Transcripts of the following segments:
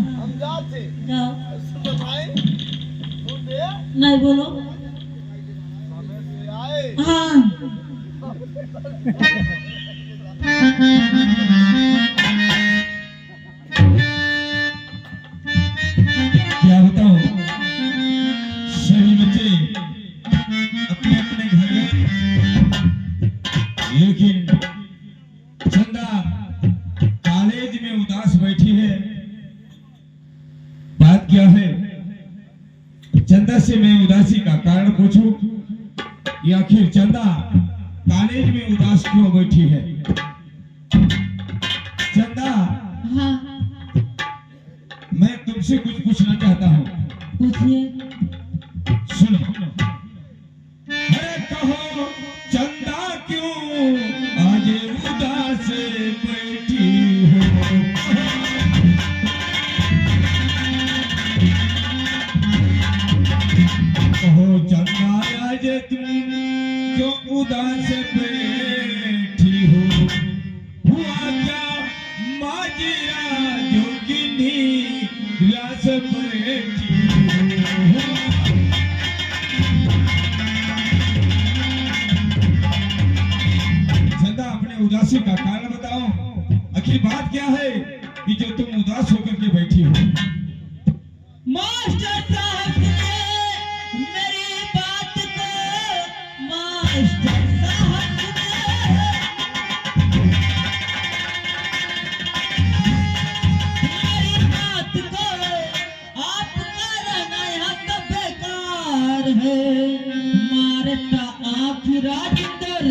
हम जाते जाओ। सुनो भाई सुन दे नहीं बोलो। हमें से आए हाँ। क्या बताऊं, सभी बच्चे अपने अपने घर गए, लेकिन चंदा कॉलेज में उदास बैठी है। बात क्या है? चंदा से मैं उदासी का कारण पूछूं कि आखिर चंदा कॉलेज में उदास क्यों बैठी है? चंदा, हाँ। मैं तुमसे कुछ पूछना चाहता हूँ। पूछिए। सुनो। अरे कहो चंदा क्यों आज उदास बैठी हो? कहो चंदा आज तुम क्यों उदास बैठी हो? हुआ क्या माजिरा जोगिनी ग्लास बैठी हो? चंदा, अपने उदासी का कारण बताओ। आखिर बात क्या है कि जो तुम उदास होकर के बैठी हो? मास्टर साहब सुनिए मेरी बात को। मास्टर साहब सुनिए मेरी बात को। आपका रहना यहाँ तो बेकार है। मारता आँख राजिंदर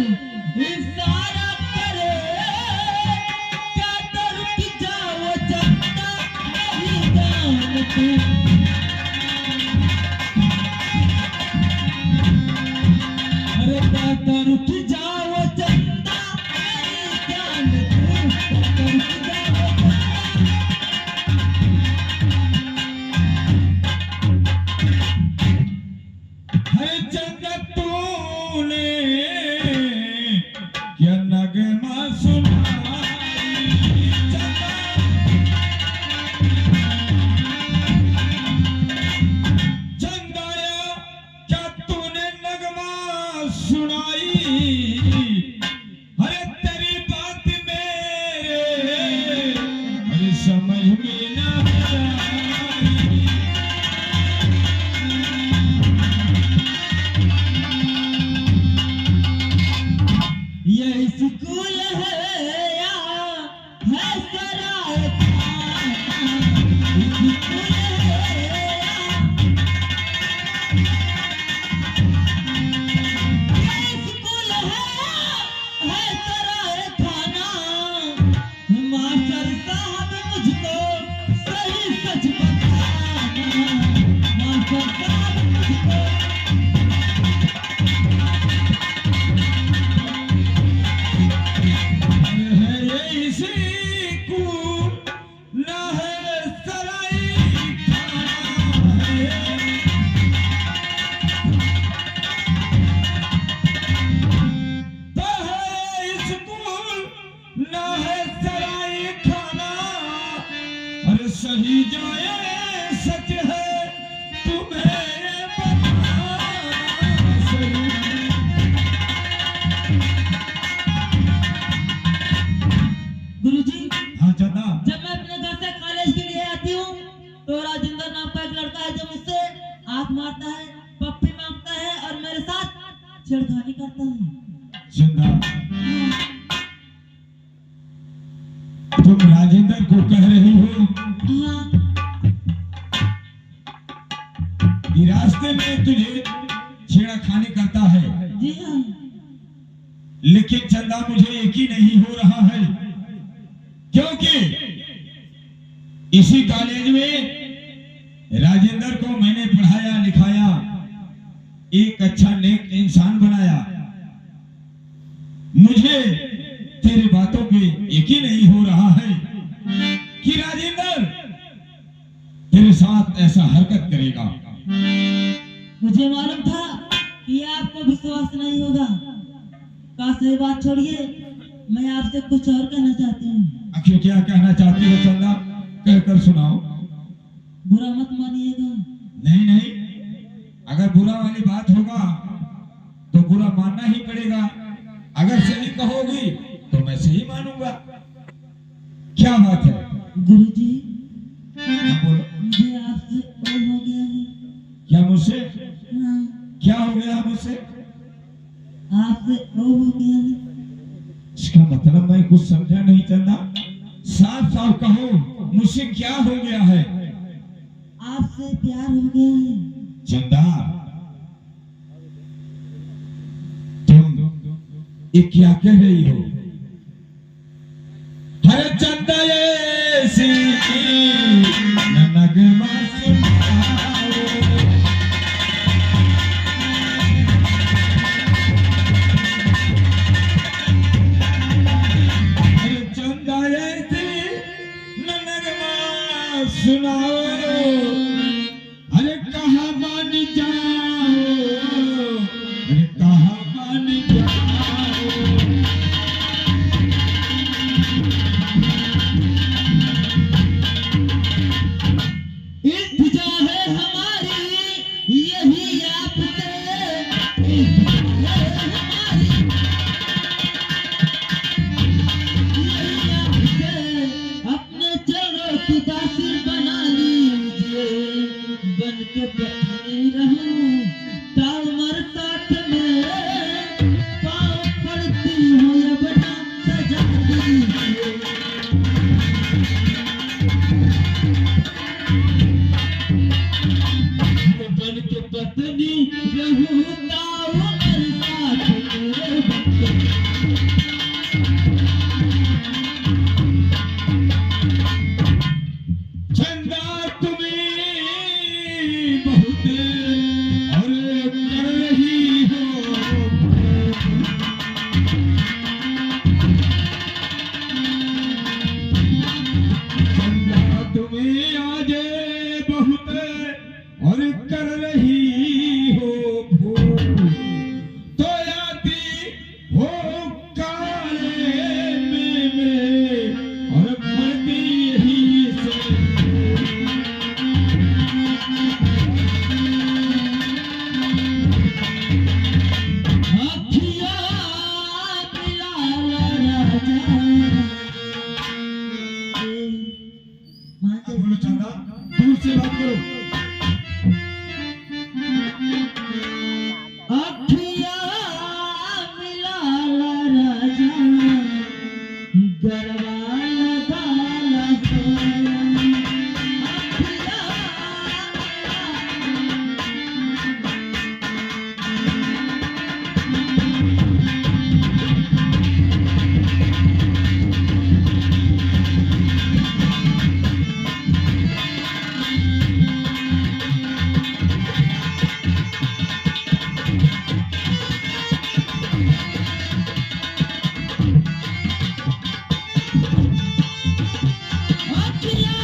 इशारा करे। क्या तो रुक जाओ चंदा मेरी जान तू। अरे क्या तो रुक जाओ चंदा मेरी जान तू। क्या तो रुक जाओ चंदा। हरे चंदा तूने क्या नगमा सुनाई? चंदा, चंदाया क्या तूने नगमा सुनाई? अरे तेरी बात मेरे अरे समझ में ना आई। ये स्कूल है या है सराय खाना? स्कूल है या ये स्कूल है सराय खाना? मास्टर साहब मुझको सही सच बताना। मास्टर साहब मुझको है ये इसी को ना है सराय खाना है। तो है स्कूल ना है सराय खाना। अरे सही जाए सच है तुम्हें ये बताना सही। गुरुजी, हाँ चंदा, जब मैं अपने घर से कॉलेज के लिए आती हूँ तो राजेंद्र नाम का एक लड़का है जो मुझसे आंख मारता है, पप्पी मांगता है और मेरे साथ छेड़खानी करता है। चंदा, तुम राजेंद्र को कह रही हो हाँ। कि रास्ते में तुझे छेड़खानी करता है? जी हाँ। लेकिन चंदा, मुझे यकीन नहीं हो रहा है, क्योंकि इसी कॉलेज में राजेंद्र को मैंने पढ़ाया लिखाया, एक अच्छा नेक इंसान बनाया। मुझे तेरी बातों पे यकीन नहीं हो रहा है कि राजेंद्र तेरे साथ ऐसा हरकत करेगा। मुझे मालूम था कि आपको विश्वास नहीं होगा। का सही बात छोड़िए, मैं आपसे कुछ और कहना चाहती हूँ। आखिर क्या कहना चाहती हो चंदा? कहकर सुनाओ। बुरा मत मानिएगा। नहीं नहीं, अगर बुरा वाली बात होगा तो बुरा मानना ही पड़ेगा। अगर सही कहोगी तो मैं सही मानूंगा। क्या बात है? गुरुजी, हाँ, बोलो। मुझे आपसे और हो गया है। क्या मुझसे? हाँ, क्या हो गया मुझसे? आपसे और हो गया है। इसका मतलब मैं कुछ समझा नहीं चंदा। साफ साफ कहो, मुझसे क्या हो गया है? आपसे प्यार हो गया है। चंदा, तुम ये क्या कह रही हो? हरे चंदा ऐसी नगमा सुनाओ। हरे चंदा ऐसी नगमा सुनाओ। अरे कहाँ मान जाओ, अरे कहाँ मान जाओ। इल्तिजा है हमारी यही आपसे, इल्तिजा है हमारी यही आपसे। अपने चरणों की दासी बना लीजिए, बन के बैठे रहूं ताउमर साथ में। पाँव पड़ती हो या बना सजा दीजिए। बन के पत्नी रहूं ताउमर साथ मेरे बच्चे। चंदा तुम्हें बहुत और कर रही हो। चंदा तुम्हें आज बहुत और कर रही हो भूल। तो आती हो काले में और पड़ती ही से। अखियाँ मिला राजा। बोलो चंदा, दूर से बात करो। अखियाँ मिला राजा, गरबा लगा लगा। अखियाँ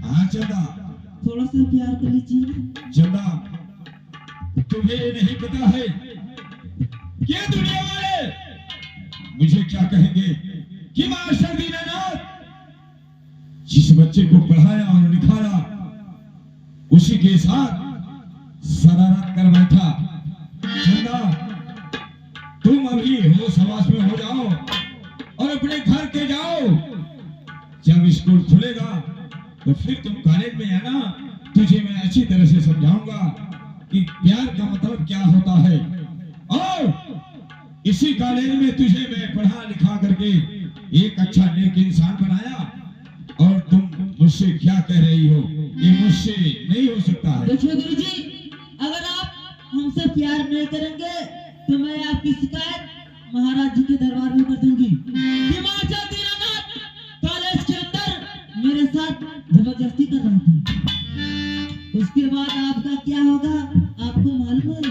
हाँ चंदा, थोड़ा सा प्यार कर लीजिए। चंदा, तुम्हें ये नहीं पता है ये दुनिया वाले मुझे क्या कहेंगे कि मास्टर दीनानाथ जिस बच्चे को पढ़ाया और लिखाया उसी के साथ शरारत कर बैठा। चंदा, तुम अभी होश हवास में हो जाओ और अपने घर के जाओ। जब स्कूल खुलेगा तो फिर तुम कॉलेज में आना। तुझे मैं अच्छी तरह से समझाऊंगा कि प्यार का मतलब क्या होता है। और इसी कॉलेज में तुझे मैं पढ़ा लिखा करके एक अच्छा नेक इंसान बनाया और तुम मुझसे क्या कह रही हो? ये मुझसे नहीं हो सकता है। देखिए गुरुजी, अगर आप हमसे प्यार नहीं करेंगे तो मैं आपकी शिकायत महाराज जी के दरबार में कर दूंगी कि मास्टर दीनानाथ कॉलेज के अंदर मेरे साथ जबरदस्ती कर रहा था। उसके बाद आपका क्या होगा आपको मालूम है?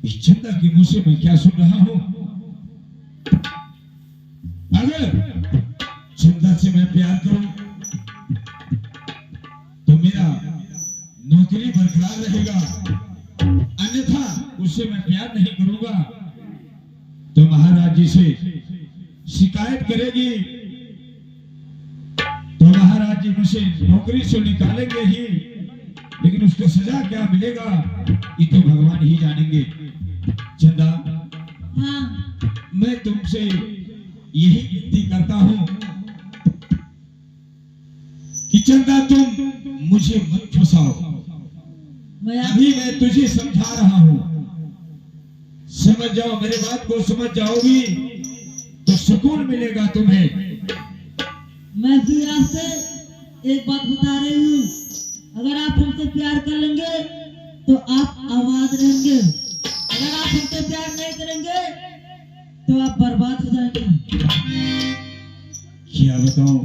इस चंदा के मुंह से मैं क्या सुन रहा हूँ? अगर चंदा से मैं प्यार करूं तो मेरा नौकरी बरकरार रहेगा, अन्यथा उससे मैं प्यार नहीं करूंगा तो महाराज जी से शिकायत करेगी तो महाराज जी मुझे नौकरी से निकालेंगे ही, लेकिन उसको सजा क्या मिलेगा ये तो भगवान ही जानेंगे। चंदा, हाँ, मैं तुमसे यही विनती करता हूँ कि चंदा तुम मुझे मत फंसाओ। अभी मैं तुझे समझा रहा हूँ, समझ जाओ, मेरे बात को समझ जाओगी तो सुकून मिलेगा तुम्हें। मैं भी आपसे एक बात बता रही हूँ, अगर आप हमसे प्यार कर लेंगे तो आप आबाद रहेंगे, अगर आप हमसे प्यार नहीं करेंगे तो आप बर्बाद हो जाएंगे। क्या बताऊं,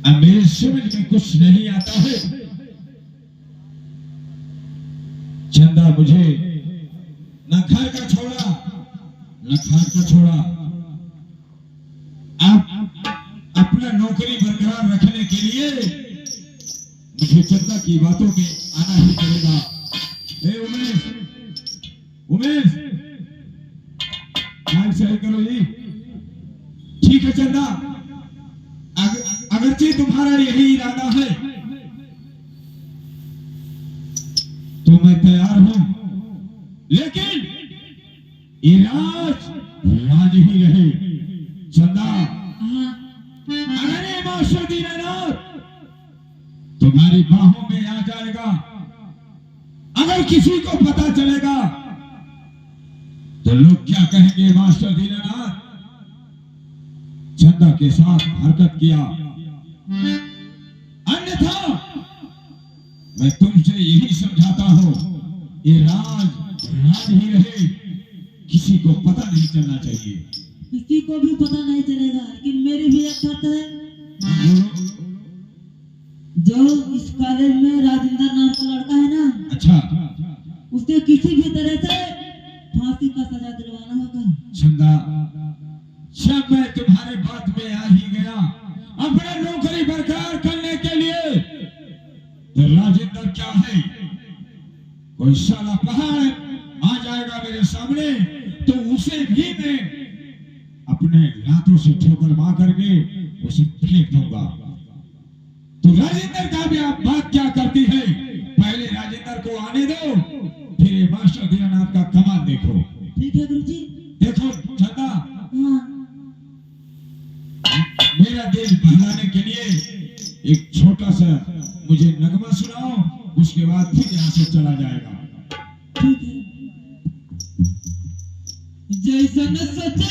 अब मेरे समझ में कुछ नहीं आता है। चंदा मुझे न घर का छोड़ा न खान का छोड़ा, अब अपना नौकरी बरकरार रखने के लिए मुझे चंदा की बातों में आना ही पड़ेगा। ए उमेश, उमेश, माइक सही करो जी। ठीक है चंदा, अगरचे तुम्हारा यही इरादा है तो मैं तैयार हूं, लेकिन ये राज ही रहे। चंदा, अगर ये मास्टर दीनानाथ तुम्हारी बाहों में आ जाएगा, अगर किसी को पता चलेगा तो लोग क्या कहेंगे? मास्टर दीनानाथ चंदा के साथ हरकत किया, अन्यथा मैं तुमसे यही समझाता हूं, ये राज ही रहे, किसी को पता नहीं चलना चाहिए। किसी को भी पता नहीं चलेगा, लेकिन मेरी भी एक शर्त है। जो इस कॉलेज में राजेंद्र नाम का लड़का है ना, अच्छा, उसे किसी भी तरह से फांसी का सजा दिलवाना होगा। चंदा, जब मैं तुम्हारे बात में आ ही गया अपना नौकरी बरकरार करने के लिए, तो राजेंद्र क्या है, कोई साला पहाड़ आ जाएगा मेरे सामने तो उसे भी मैं अपने लातों से ठोकर मार करके उसे फेंक दूंगा। तो राजेंद्र का भी आप बात क्या करती है? पहले राजेंद्र को आने दो, फिर ये मास्टर दीनानाथ का कमाल देखो। ठीक है गुरुजी। देखो चंदा, हाँ, मेरा दिल बहलाने के लिए एक छोटा सा मुझे नगमा सुनाओ, उसके बाद फिर यहाँ से चला जाएगा। ठीक है। जैसन सोचे